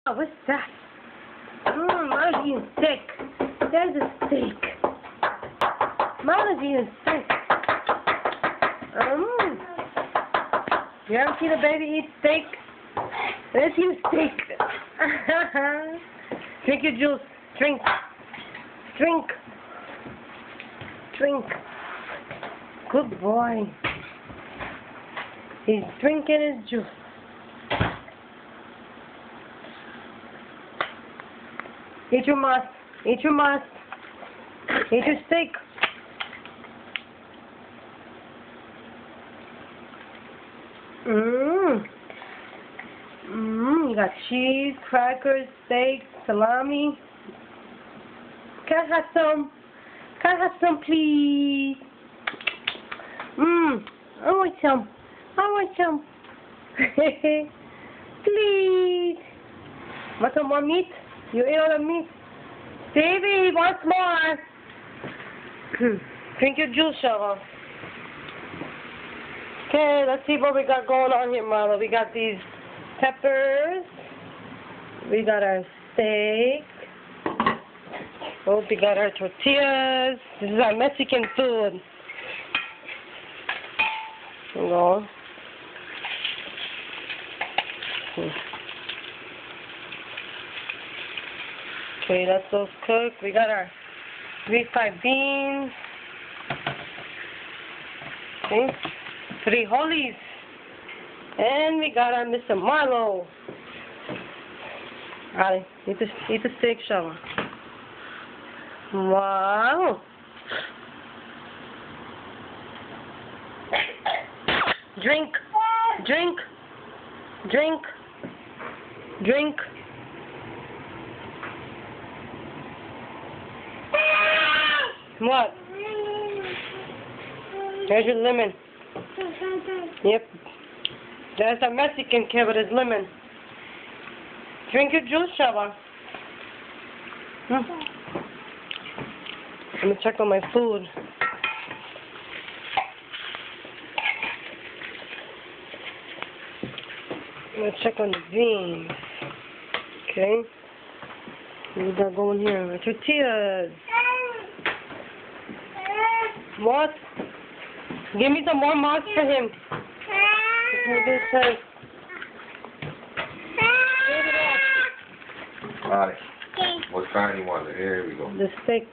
Oh, what's that? Milo's eating steak. There's a steak. Milo's eating steak. You ever seen a baby eat steak? Let's eat steak. Drink your juice. Drink. Drink. Drink. Good boy. He's drinking his juice. Eat your moss. Eat your moss. Eat your steak. You got cheese, crackers, steak, salami. Can I have some? Can I have some, please? I want some. I want some. Please. Want some more meat? You ate all the meat. Davey wants more. Drink your juice, Shava. Okay, let's see what we got going on here, Milo. We got these peppers. We got our steak. Oh, we got our tortillas. This is our Mexican food. Here we go. Okay, that's those cooked. We got our refried beans. Okay, frijoles. And we got our Mr. Milo. Alright, eat the steak, Shava. Wow. Drink. Drink. Drink. Drink. What? There's your lemon. Yep. There's a Mexican kid with his lemon. Drink your juice, Shava. Let me check on my food. I'm going to check on the beans. Okay. What we got going here? My tortillas. What? Give me some more moss for him. Alright. What kind do you want? Here we go. The steak.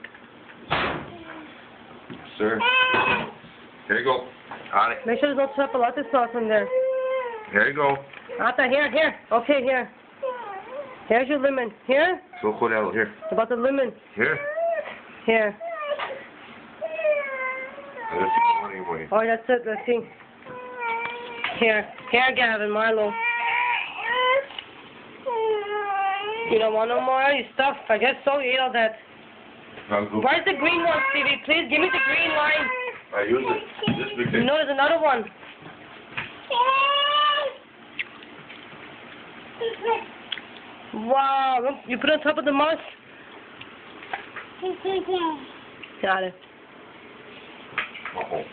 Sir. Here you go. Alright. Make sure there's no chocolate sauce in there. Here you go. Ata, here. Okay, here. Here's your lemon. Here? So Cornell, here. About the lemon. Here. Here. Let's see what anyway. Oh, that's it. Let's see. Here, Gavin, Milo. You don't want no more? You stuff. I guess so. You ate all that. Where's the green one, Stevie? Please give me the green line. I use it. This big thing. No, there's another one. Wow. Look, you put it on top of the moss? Got it. Uh-oh.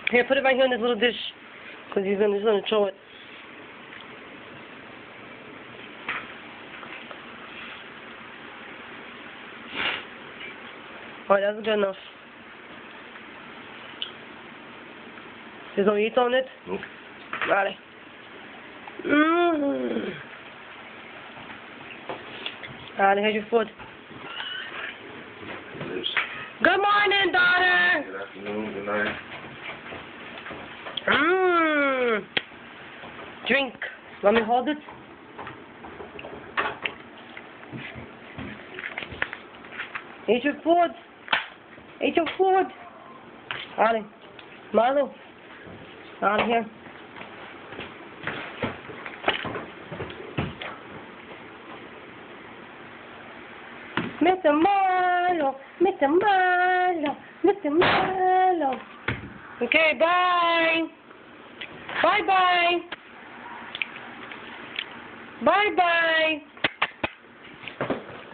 Here, put it right here in this little dish, because he's gonna throw it. Alright, that's good enough. There's no meat on it? Nope. Alright. Alright, here's your food. Good morning, daughter! Good afternoon, good night. Drink. Let me hold it. Eat your food. Eat your food. Alright. Milo. Out of here. Mr. Milo. Mr. Milo. Mr. Milo. Okay, bye. Bye-bye. Bye-bye.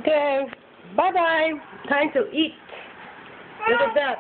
Okay, bye-bye. Time to eat. Look at that.